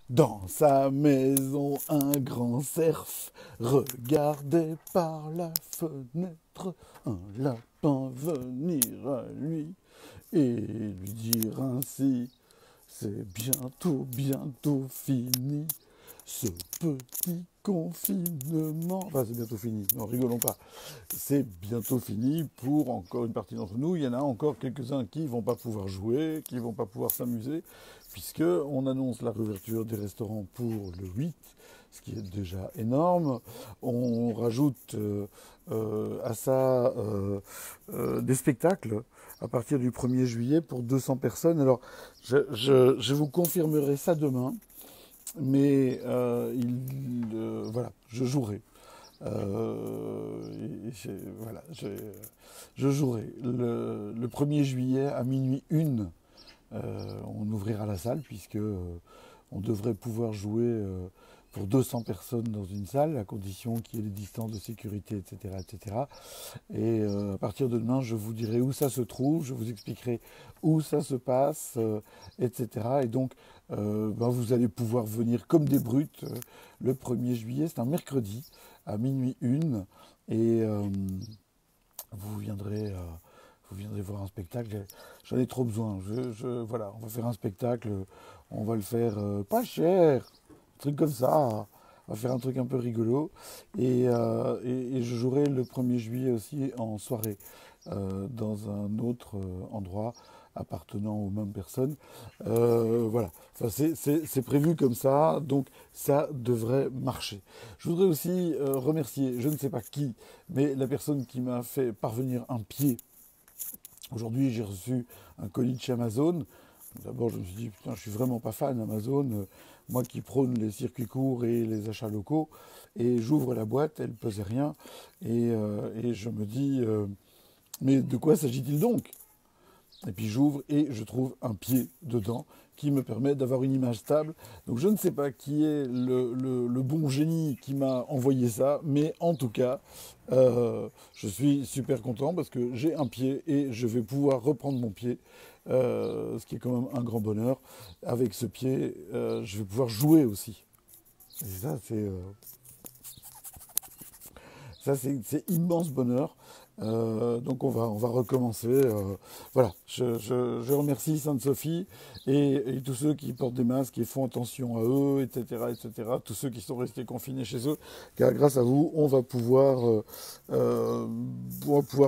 Dans sa maison, un grand cerf regardait par la fenêtre un lapin venir à lui et lui dire ainsi: c'est bientôt, bientôt fini, ce petit confinement. Enfin, c'est bientôt fini, non, rigolons pas. C'est bientôt fini pour encore une partie d'entre nous. Il y en a encore quelques-uns qui vont pas pouvoir jouer, qui vont pas pouvoir s'amuser, puisque on annonce la réouverture des restaurants pour le 8, ce qui est déjà énorme. On rajoute à ça des spectacles à partir du 1er juillet pour 200 personnes. Alors, je vous confirmerai ça demain, mais voilà, je jouerai. Voilà, je jouerai. Le 1er juillet à minuit 1, on ouvrira la salle puisque on devrait pouvoir jouer pour 200 personnes dans une salle, à condition qu'il y ait des distances de sécurité, etc. etc. Et à partir de demain, je vous dirai où ça se trouve, je vous expliquerai où ça se passe, etc. Et donc, ben, vous allez pouvoir venir comme des brutes le 1er juillet, c'est un mercredi, à minuit 1, et vous viendrez... vous viendrez voir un spectacle, j'en ai trop besoin. Voilà, on va faire un spectacle, on va le faire pas cher, un truc comme ça. On va faire un truc un peu rigolo. Et je jouerai le 1er juillet aussi en soirée dans un autre endroit appartenant aux mêmes personnes. Voilà, enfin, c'est prévu comme ça, donc ça devrait marcher. Je voudrais aussi remercier, je ne sais pas qui, mais la personne qui m'a fait parvenir un pied. Aujourd'hui, j'ai reçu un colis de chez Amazon. D'abord, je me suis dit, putain, je suis vraiment pas fan Amazon, moi qui prône les circuits courts et les achats locaux. Et j'ouvre la boîte, elle ne pesait rien. Et je me dis, mais de quoi s'agit-il donc? Et puis j'ouvre et je trouve un pied dedans qui me permet d'avoir une image stable. Donc je ne sais pas qui est le bon génie qui m'a envoyé ça, mais en tout cas, je suis super content parce que j'ai un pied et je vais pouvoir reprendre mon pied, ce qui est quand même un grand bonheur. Avec ce pied, je vais pouvoir jouer aussi. Et c'est immense bonheur. Donc on va recommencer. Voilà, je remercie Sainte-Sophie et tous ceux qui portent des masques et font attention à eux, etc., etc. Tous ceux qui sont restés confinés chez eux, car grâce à vous, on va pouvoir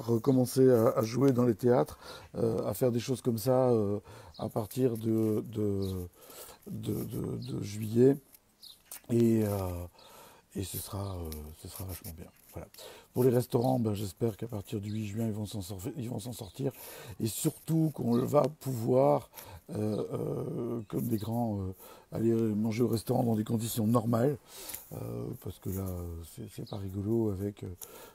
recommencer à jouer dans les théâtres, à faire des choses comme ça à partir de juillet. Et, et ce sera vachement bien. Voilà. Pour les restaurants, ben, j'espère qu'à partir du 8 juin, ils vont s'en sortir. Et surtout qu'on va pouvoir, comme des grands, aller manger au restaurant dans des conditions normales. Parce que là, c'est pas rigolo avec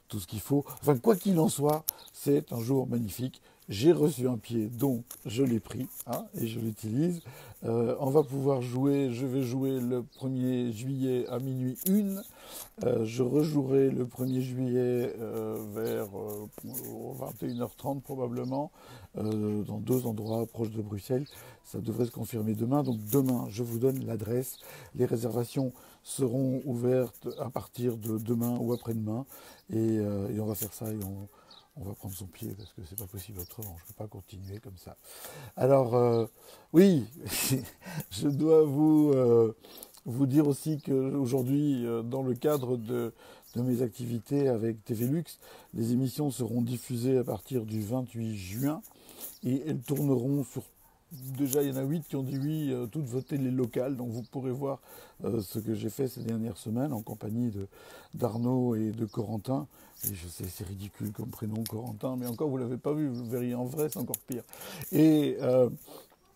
tout ce qu'il faut. Enfin, quoi qu'il en soit, c'est un jour magnifique. J'ai reçu un pied, donc je l'ai pris hein, et je l'utilise. On va pouvoir jouer, je vais jouer le 1er juillet à minuit 1. Je rejouerai le 1er juillet vers 21h30 probablement, dans 2 endroits proches de Bruxelles. Ça devrait se confirmer demain. Donc demain, je vous donne l'adresse. Les réservations seront ouvertes à partir de demain ou après-demain. Et on va faire ça et on va prendre son pied parce que c'est pas possible autrement. Je ne peux pas continuer comme ça. Alors, oui, je dois vous dire aussi qu'aujourd'hui, dans le cadre de mes activités avec TV Lux, les émissions seront diffusées à partir du 28 juin et elles tourneront sur... Déjà, il y en a 8 qui ont dit oui, toutes vos télés locales. Donc vous pourrez voir ce que j'ai fait ces dernières semaines en compagnie d'Arnaud et de Corentin. Et je sais, c'est ridicule comme prénom, Corentin, mais encore, vous ne l'avez pas vu, vous le verriez en vrai, c'est encore pire. Et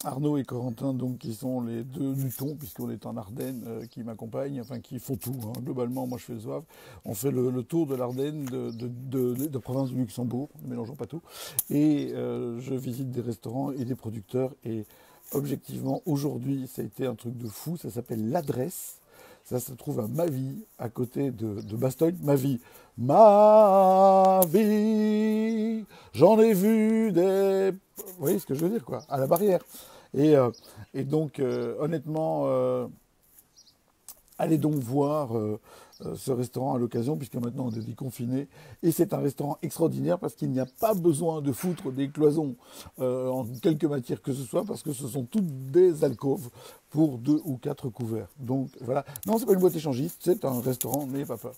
Arnaud et Corentin, donc, qui sont les deux Nutons, puisqu'on est en Ardennes, qui m'accompagnent, enfin, qui font tout. Hein. Globalement, moi, je fais le zouave. On fait le tour de l'Ardenne, de province du Luxembourg, ne mélangeons pas tout. Et je visite des restaurants et des producteurs. Et objectivement, aujourd'hui, ça a été un truc de fou. Ça s'appelle l'adresse. Ça se trouve à Mavie, à côté de Bastogne. Mavie. Ma vie, j'en ai vu des... Vous voyez ce que je veux dire, quoi, à la barrière. Et, euh, et donc, honnêtement, allez donc voir ce restaurant à l'occasion, puisque maintenant on est déconfiné. Et c'est un restaurant extraordinaire parce qu'il n'y a pas besoin de foutre des cloisons en quelque matière que ce soit, parce que ce sont toutes des alcôves pour 2 ou 4 couverts. Donc voilà. Non, c'est pas une boîte échangiste, c'est un restaurant, n'ayez pas peur.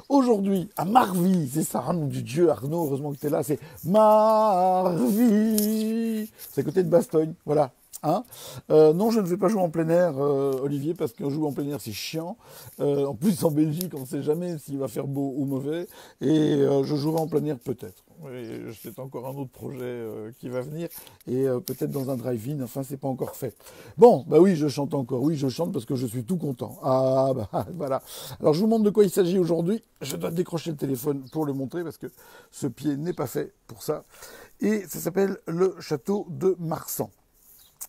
Aujourd'hui, à Marvy, c'est ça, nom du Dieu, Arnaud, heureusement que tu es là, c'est Marvy. C'est à côté de Bastogne, voilà. Hein, non, je ne vais pas jouer en plein air, Olivier, parce qu'un jouer en plein air, c'est chiant. En plus, en Belgique, on ne sait jamais s'il va faire beau ou mauvais. Et je jouerai en plein air peut-être. C'est encore un autre projet qui va venir. Et peut-être dans un drive-in. Enfin, c'est pas encore fait. Bon, bah oui, je chante encore. Oui, je chante parce que je suis tout content. Ah, bah voilà. Alors, je vous montre de quoi il s'agit aujourd'hui. Je dois décrocher le téléphone pour le montrer parce que ce pied n'est pas fait pour ça. Et ça s'appelle le château de Marsan.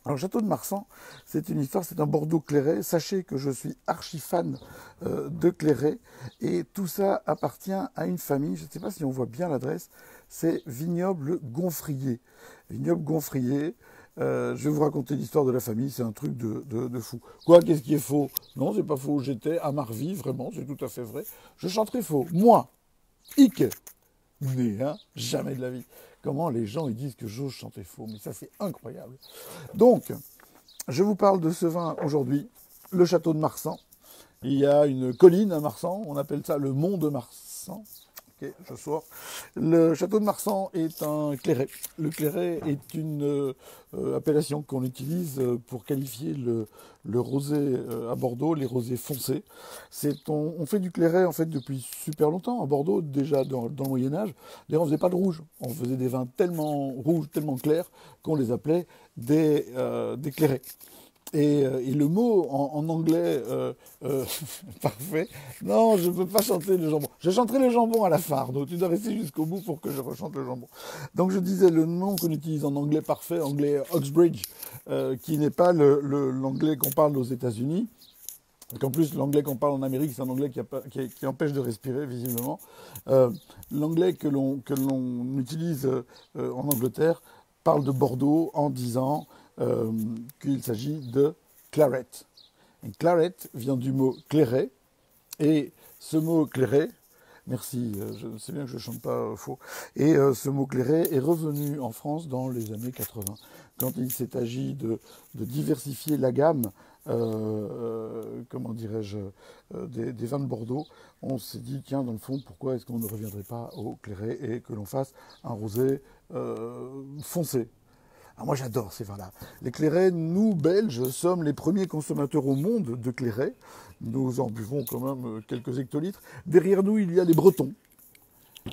Alors, le château de Marsan, c'est une histoire, c'est un Bordeaux clairé. Sachez que je suis archi fan de clairé. Et tout ça appartient à une famille, je ne sais pas si on voit bien l'adresse, c'est Vignoble Gonfrier. Vignoble Gonfrier, je vais vous raconter l'histoire de la famille, c'est un truc de fou. Quoi, qu'est-ce qui est faux? Non, c'est pas faux, j'étais à Marvy, vraiment, c'est tout à fait vrai. Je chanterai faux. Moi, Ike, né, hein, jamais de la vie. Comment les gens ils disent que j'ose chanter faux, mais ça c'est incroyable. Donc, je vous parle de ce vin aujourd'hui, le château de Marsan. Il y a une colline à Marsan, on appelle ça le mont de Marsan. Ok, je sors. Le château de Marsan est un clairet. Le clairet est une appellation qu'on utilise pour qualifier le rosé à Bordeaux, les rosés foncés. On fait du clairet en fait depuis super longtemps à Bordeaux, déjà dans le Moyen-Âge. D'ailleurs, on faisait pas de rouge. On faisait des vins tellement rouges, tellement clairs qu'on les appelait des clairets. Et le mot en anglais parfait, non, je ne peux pas chanter le jambon. Je chanterai le jambon à la fin, Arnaud. Tu dois rester jusqu'au bout pour que je rechante le jambon. Donc je disais le nom qu'on utilise en anglais parfait, anglais Oxbridge, qui n'est pas l'anglais qu'on parle aux États-Unis. En plus, l'anglais qu'on parle en Amérique, c'est un anglais qui empêche de respirer, visiblement. L'anglais que l'on utilise en Angleterre parle de Bordeaux en disant qu'il s'agit de claret. Et claret vient du mot clairet, et ce mot clairet, merci, je sais bien que je ne chante pas faux, et ce mot clairet est revenu en France dans les années 80, quand il s'est agi de diversifier la gamme, comment dirais-je, des vins de Bordeaux. On s'est dit, tiens, dans le fond, pourquoi est-ce qu'on ne reviendrait pas au clairet et que l'on fasse un rosé foncé. Alors moi j'adore ces vins-là. Les clairets, nous Belges, sommes les premiers consommateurs au monde de clairets. Nous en buvons quand même quelques hectolitres. Derrière nous, il y a les Bretons.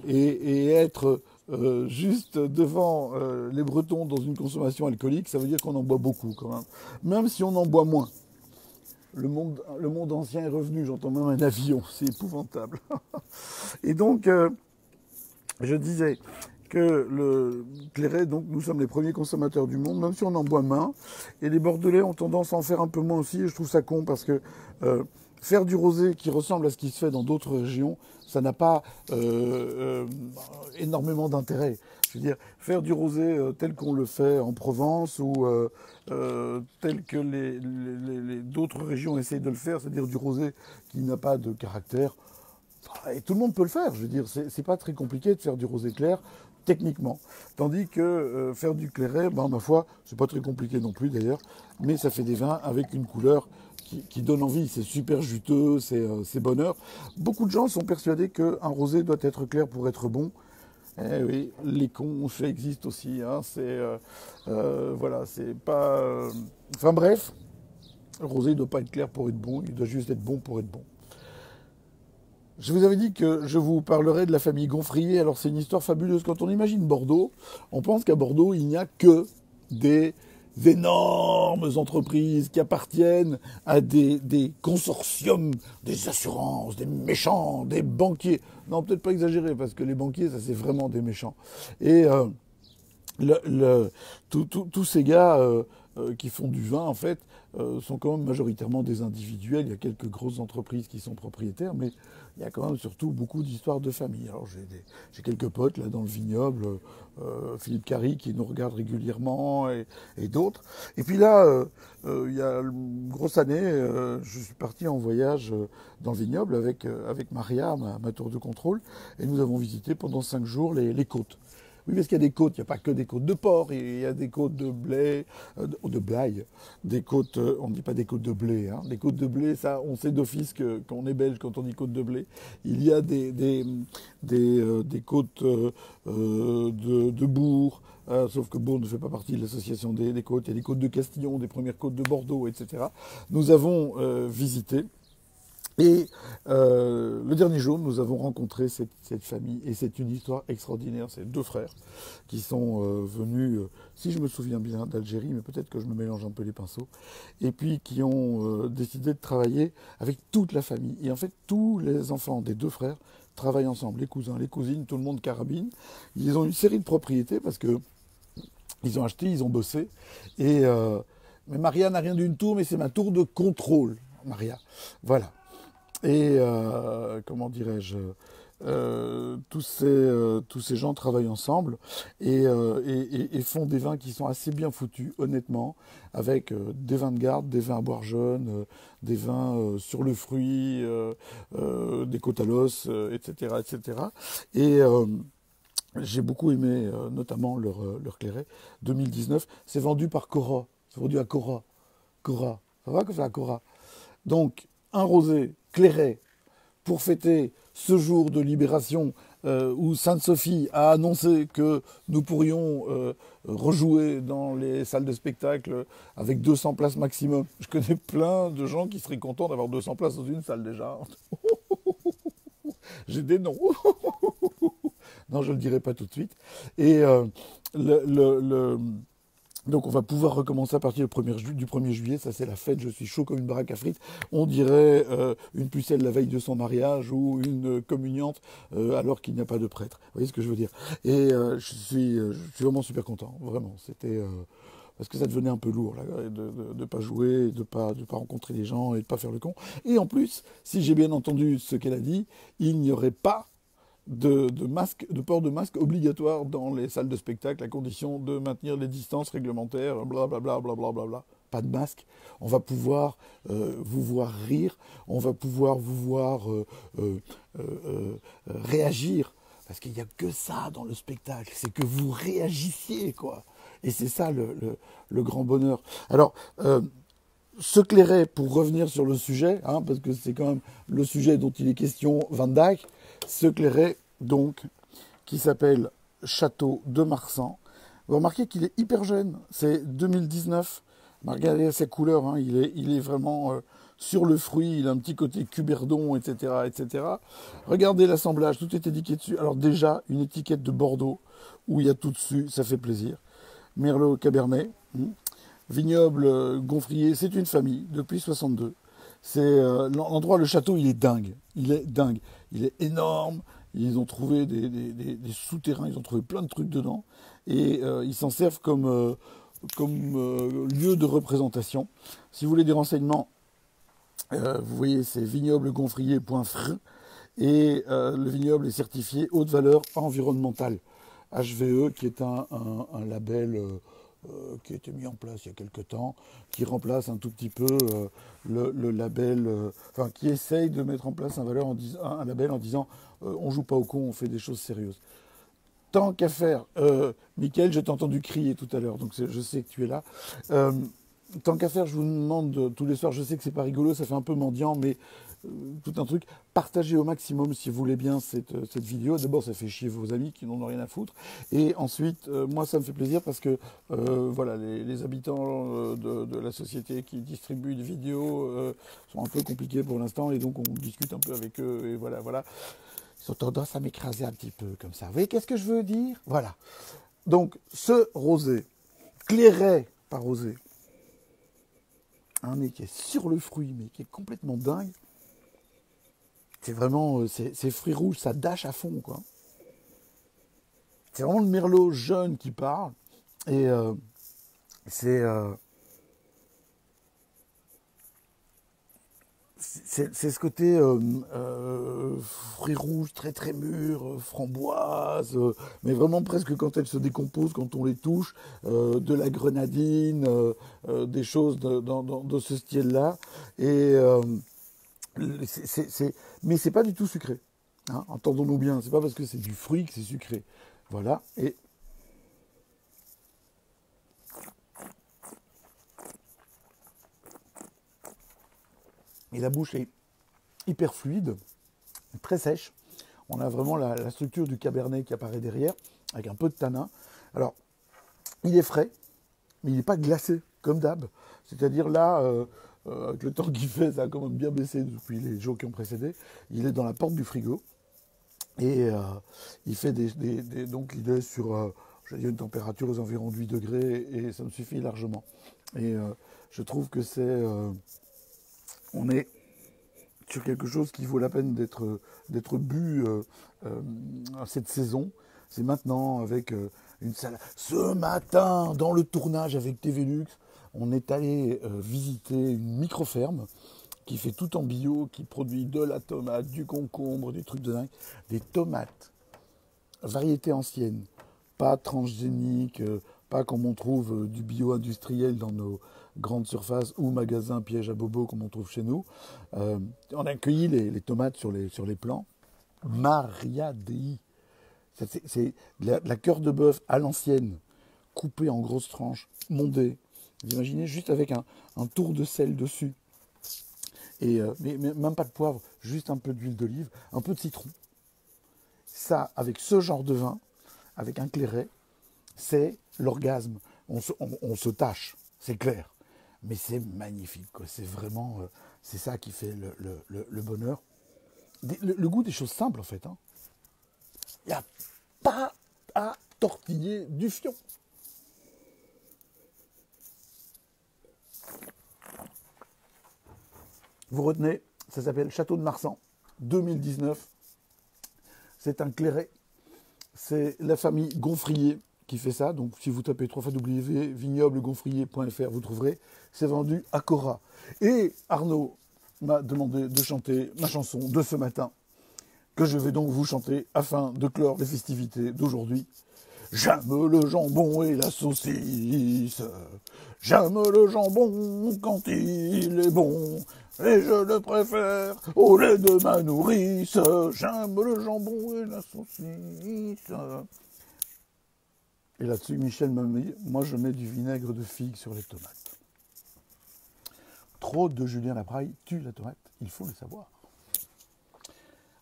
Et être juste devant les Bretons dans une consommation alcoolique, ça veut dire qu'on en boit beaucoup quand même. Même si on en boit moins. Le monde ancien est revenu, j'entends même un avion, c'est épouvantable. Et donc, je disais que le clairet, donc nous sommes les premiers consommateurs du monde, même si on en boit moins. Et les Bordelais ont tendance à en faire un peu moins aussi, et je trouve ça con parce que faire du rosé qui ressemble à ce qui se fait dans d'autres régions, ça n'a pas énormément d'intérêt. Je veux dire, faire du rosé tel qu'on le fait en Provence ou tel que d'autres régions essayent de le faire, c'est-à-dire du rosé qui n'a pas de caractère. Et tout le monde peut le faire, je veux dire, c'est pas très compliqué de faire du rosé clair, techniquement. Tandis que faire du clairet, ben, ma foi, c'est pas très compliqué non plus d'ailleurs, mais ça fait des vins avec une couleur qui donne envie, c'est super juteux, c'est bonheur. Beaucoup de gens sont persuadés qu'un rosé doit être clair pour être bon. Eh oui, les cons, ça existe aussi, hein, voilà, c'est pas... Enfin bref, le rosé ne doit pas être clair pour être bon, il doit juste être bon pour être bon. Je vous avais dit que je vous parlerai de la famille Gonfrier. Alors c'est une histoire fabuleuse. Quand on imagine Bordeaux, on pense qu'à Bordeaux, il n'y a que des énormes entreprises qui appartiennent à des consortiums, des assurances, des méchants, des banquiers. Non, peut-être pas exagérer, parce que les banquiers, ça c'est vraiment des méchants. Et tous ces gars qui font du vin, en fait, sont quand même majoritairement des individuels. Il y a quelques grosses entreprises qui sont propriétaires, mais il y a quand même surtout beaucoup d'histoires de famille. Alors j'ai quelques potes là dans le vignoble, Philippe Carry qui nous regarde régulièrement et d'autres. Et puis là, il y a une grosse année, je suis parti en voyage dans le vignoble avec Maria, ma tour de contrôle, et nous avons visité pendant 5 jours les côtes. Oui, parce qu'il y a des côtes, il n'y a pas que des côtes de porc, il y a des côtes de blé, de blaye, des côtes, on ne dit pas des côtes de blé, hein. Les côtes de blé, ça, on sait d'office qu'on est belge quand on dit côtes de blé. Il y a des côtes de Bourg, sauf que Bourg ne fait pas partie de l'association des côtes. Il y a des côtes de Castillon, des premières côtes de Bordeaux, etc. Nous avons visité. Et le dernier jour, nous avons rencontré cette famille, et c'est une histoire extraordinaire. C'est 2 frères qui sont venus, si je me souviens bien, d'Algérie, mais peut-être que je me mélange un peu les pinceaux, et puis qui ont décidé de travailler avec toute la famille. Et en fait, tous les enfants des 2 frères travaillent ensemble, les cousins, les cousines, tout le monde carabine. Ils ont une série de propriétés parce que ils ont acheté, ils ont bossé. Et mais Maria n'a rien d'une tour, mais c'est ma tour de contrôle, Maria. Voilà. Et comment dirais-je, tous ces gens travaillent ensemble et font des vins qui sont assez bien foutus, honnêtement, avec des vins de garde, des vins à boire jeunes, des vins sur le fruit, des côtes à l'os, etc., etc. Et j'ai beaucoup aimé notamment leur claret 2019. C'est vendu par Cora, c'est vendu à Cora. Cora, ça va que c'est à Cora. Donc, un rosé clairet pour fêter ce jour de libération où Sainte-Sophie a annoncé que nous pourrions rejouer dans les salles de spectacle avec 200 places maximum. Je connais plein de gens qui seraient contents d'avoir 200 places dans une salle déjà. J'ai des noms. Non, je ne le dirai pas tout de suite. Et donc on va pouvoir recommencer à partir du 1er juillet, ça c'est la fête, je suis chaud comme une baraque à frites. On dirait une pucelle la veille de son mariage ou une communiante alors qu'il n'y a pas de prêtre. Vous voyez ce que je veux dire? Et je suis vraiment super content, vraiment. C'était parce que ça devenait un peu lourd là, de pas jouer, de pas rencontrer les gens et de pas faire le con. Et en plus, si j'ai bien entendu ce qu'elle a dit, il n'y aurait pas de port de masque obligatoire dans les salles de spectacle à condition de maintenir les distances réglementaires, blablabla, blablabla. Pas de masque. On va pouvoir vous voir rire, on va pouvoir vous voir réagir, parce qu'il n'y a que ça dans le spectacle, c'est que vous réagissiez, quoi. Et c'est ça le grand bonheur. Alors, ce clairet, pour revenir sur le sujet, hein, parce que c'est quand même le sujet dont il est question, Van Dyck, ce clairet, donc, qui s'appelle Château de Marsan. Vous remarquez qu'il est hyper jeune, c'est 2019. Regardez ses couleurs, hein, il est vraiment sur le fruit, il a un petit côté cuberdon, etc., etc. Regardez l'assemblage, tout est étiqueté dessus. Alors déjà, une étiquette de Bordeaux, où il y a tout dessus, ça fait plaisir. Merlot Cabernet, vignoble Gonfrier, c'est une famille, depuis 62. C'est l'endroit, le château, il est dingue. Il est dingue. Il est énorme. Ils ont trouvé des souterrains, ils ont trouvé plein de trucs dedans. Et ils s'en servent comme lieu de représentation. Si vous voulez des renseignements, vous voyez, c'est vignoble-gonfrier.fr. Et le vignoble est certifié haute valeur environnementale. HVE, qui est un label qui a été mis en place il y a quelque temps, qui remplace un tout petit peu le label, enfin qui essaye de mettre en place un label en disant on joue pas au con, on fait des choses sérieuses. Tant qu'à faire, Mickaël, je t'ai entendu crier tout à l'heure, donc je sais que tu es là. Tant qu'à faire, je vous demande tous les soirs, je sais que c'est pas rigolo, ça fait un peu mendiant, mais tout un truc, partagez au maximum si vous voulez bien cette vidéo. D'abord, ça fait chier vos amis qui n'en ont rien à foutre. Et ensuite, moi, ça me fait plaisir parce que voilà, les habitants de la société qui distribuent des vidéos sont un peu compliqués pour l'instant. Et donc, on discute un peu avec eux. Et voilà, voilà. Ils ont tendance à m'écraser un petit peu comme ça. Vous voyez, qu'est-ce que je veux dire? Voilà. Donc, ce rosé, clairet par rosé, un nez qui est sur le fruit, mais qui est complètement dingue. C'est vraiment, c'est fruits rouges, ça dash à fond, quoi. C'est vraiment le merlot jeune qui parle. Et c'est c'est ce côté fruits rouges très très mûrs, framboises, mais vraiment presque quand elles se décomposent, quand on les touche, de la grenadine, des choses de ce style-là. Et mais c'est pas du tout sucré. Hein, entendons-nous bien, c'est pas parce que c'est du fruit que c'est sucré. Voilà. Et la bouche est hyper fluide, très sèche. On a vraiment la structure du cabernet qui apparaît derrière, avec un peu de tanin. Alors, il est frais, mais il n'est pas glacé, comme d'hab. C'est-à-dire là, avec le temps qu'il fait, ça a quand même bien baissé depuis les jours qui ont précédé. Il est dans la porte du frigo. Et il fait donc il est sur une température aux environs de 8 degrés et ça me suffit largement. Et je trouve que on est sur quelque chose qui vaut la peine d'être bu à cette saison. C'est maintenant avec une salade. Ce matin, dans le tournage avec TV Lux, on est allé visiter une micro-ferme qui fait tout en bio, qui produit de la tomate, du concombre, des trucs de dingue, des tomates, variétés anciennes, pas transgéniques, pas comme on trouve du bio industriel dans nos grandes surfaces ou magasins pièges à bobos comme on trouve chez nous. On a cueilli les tomates sur les plants. Maria Dei. C'est la cœur de bœuf à l'ancienne, coupée en grosses tranches, mondée. Vous imaginez, juste avec un tour de sel dessus. Et mais même pas de poivre, juste un peu d'huile d'olive, un peu de citron. Ça, avec ce genre de vin, avec un clairet, c'est l'orgasme. On se tâche, c'est clair. Mais c'est magnifique, quoi. C'est vraiment, c'est ça qui fait le bonheur. Le goût des choses simples, en fait. Hein. Il n'y a pas à tortiller du fion. Vous retenez, ça s'appelle Château de Marsan, 2019. C'est un clairet. C'est la famille Gonfrier qui fait ça. Donc si vous tapez www.vignoble-gonfrier.fr, vous trouverez. C'est vendu à Cora. Et Arnaud m'a demandé de chanter ma chanson de ce matin, que je vais donc vous chanter afin de clore les festivités d'aujourd'hui. J'aime le jambon et la saucisse. J'aime le jambon quand il est bon. Et je le préfère au lait de ma nourrice. J'aime le jambon et la saucisse. Et là-dessus, Michel m'a dit, moi je mets du vinaigre de figue sur les tomates. Trop de Julien Lapraille tue la tomate, il faut le savoir.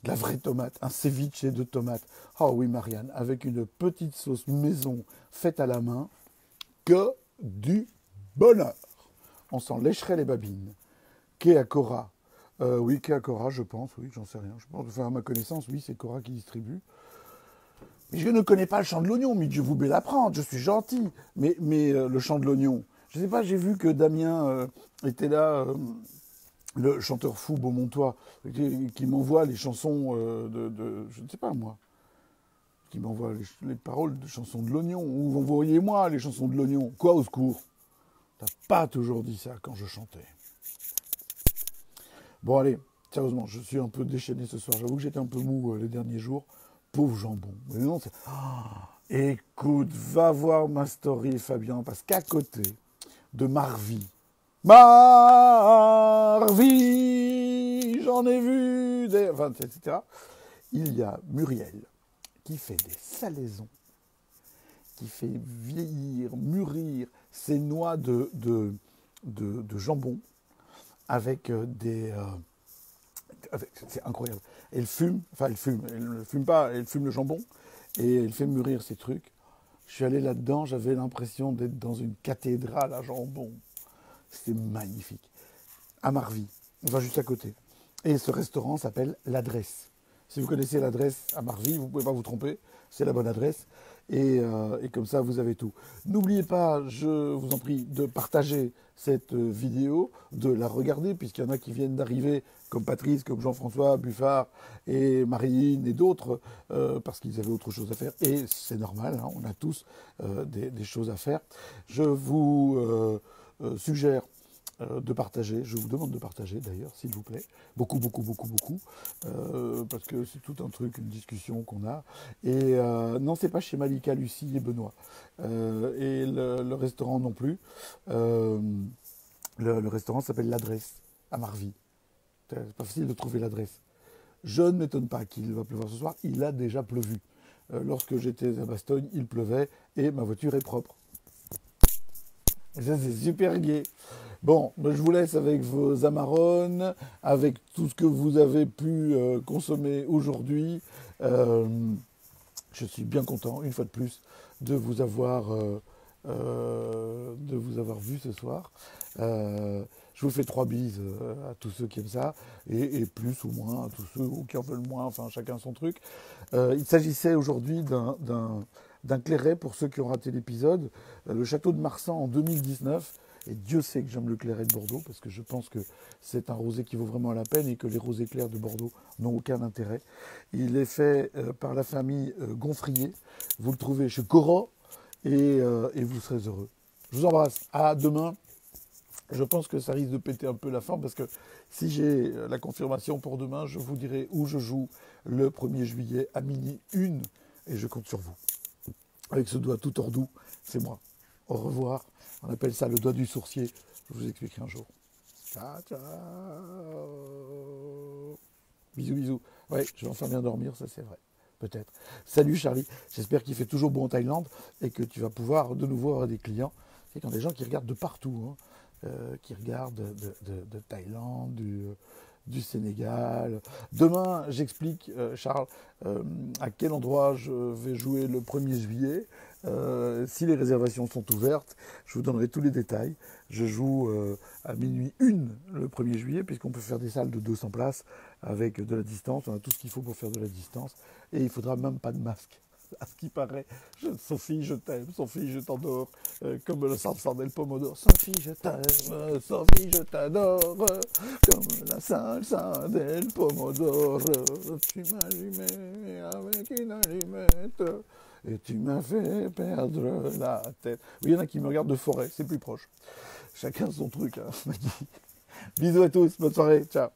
De la vraie tomate, un ceviche de tomates. Oh oui, Marianne, avec une petite sauce maison faite à la main, que du bonheur. On s'en lécherait les babines. Qu'est à Cora oui, qu'est à Cora, je pense, oui, j'en sais rien. Je pense, enfin, à ma connaissance, oui, c'est Cora qui distribue. Mais je ne connais pas le chant de l'oignon, mais je vous vais l'apprendre, je suis gentil. Mais le chant de l'oignon, je ne sais pas, j'ai vu que Damien était là, le chanteur fou beaumontois, qui m'envoie les chansons je ne sais pas moi, qui m'envoie les paroles de chansons de l'oignon, ou envoyez-moi les chansons de l'oignon. Quoi, au secours? T'as pas toujours dit ça quand je chantais. Bon allez, sérieusement, je suis un peu déchaîné ce soir. J'avoue que j'étais un peu mou les derniers jours. Pauvre jambon. Mais non, c'est... écoute, va voir ma story, Fabien, parce qu'à côté de Marvy, j'en ai vu des... Enfin, etc. Il y a Muriel qui fait des salaisons, qui fait vieillir, mûrir ses noix de jambon avec c'est incroyable. Elle fume le jambon, et elle fait mûrir ces trucs. Je suis allé là-dedans, j'avais l'impression d'être dans une cathédrale à jambon. C'était magnifique. À Marvy, on va juste à côté. Et ce restaurant s'appelle L'Adresse. Si vous connaissez l'adresse à Marvy, vous ne pouvez pas vous tromper, c'est la bonne adresse. Et comme ça, vous avez tout. N'oubliez pas, je vous en prie, de partager cette vidéo, de la regarder, puisqu'il y en a qui viennent d'arriver, comme Patrice, comme Jean-François, Buffard et Marine et d'autres, parce qu'ils avaient autre chose à faire. Et c'est normal, hein, on a tous des choses à faire. Je vous suggère de partager. Je vous demande de partager d'ailleurs, s'il vous plaît. Beaucoup, beaucoup, beaucoup, beaucoup. Parce que c'est tout un truc, une discussion qu'on a. Et non, c'est pas chez Malika, Lucie et Benoît. Et le restaurant non plus. Le restaurant s'appelle L'Adresse, à Marvy. C'est pas facile de trouver l'adresse. Je ne m'étonne pas qu'il va pleuvoir ce soir. Il a déjà pleuvu. Lorsque j'étais à Bastogne, il pleuvait et ma voiture est propre. Et ça, c'est super gai. Bon, ben, je vous laisse avec vos Amarones, avec tout ce que vous avez pu consommer aujourd'hui. Euh, je suis bien content, une fois de plus, de vous avoir vu ce soir. Je vous fais 3 bises à tous ceux qui aiment ça, et plus ou moins à tous ceux qui en veulent moins, enfin chacun son truc. Il s'agissait aujourd'hui d'un clairet pour ceux qui ont raté l'épisode, le château de Marsan en 2019. Et Dieu sait que j'aime le clairet de Bordeaux, parce que je pense que c'est un rosé qui vaut vraiment la peine et que les rosés clairs de Bordeaux n'ont aucun intérêt. Il est fait par la famille Gonfrier. Vous le trouvez chez Cora et vous serez heureux. Je vous embrasse. À demain. Je pense que ça risque de péter un peu la forme parce que si j'ai la confirmation pour demain, je vous dirai où je joue le 1er juillet à minuit 1 et je compte sur vous. Avec ce doigt tout doux, c'est moi. Au revoir. On appelle ça le doigt du sourcier. Je vous expliquerai un jour. Ciao, ciao. Bisous, bisous. Ouais, je vais enfin bien dormir, ça c'est vrai. Peut-être. Salut Charlie. J'espère qu'il fait toujours beau en Thaïlande et que tu vas pouvoir de nouveau avoir des clients. C'est quand des gens qui regardent de partout. Hein. Qui regardent de Thaïlande, du Sénégal. Demain, j'explique, Charles, à quel endroit je vais jouer le 1er juillet. Si les réservations sont ouvertes, je vous donnerai tous les détails. Je joue à minuit 1 le 1er juillet, puisqu'on peut faire des salles de 200 places avec de la distance. On a tout ce qu'il faut pour faire de la distance. Et il ne faudra même pas de masque. À ce qui paraît, Sophie, je t'aime, Sophie, je t'adore, comme le salsa del pomodoro. Sophie, je t'aime, Sophie, je t'adore, comme la salsa del pomodoro. Tu m'as allumé avec une allumette et tu m'as fait perdre la tête. Oui, il y en a qui me regardent de forêt, c'est plus proche. Chacun son truc, hein, Bisous à tous, bonne soirée, ciao.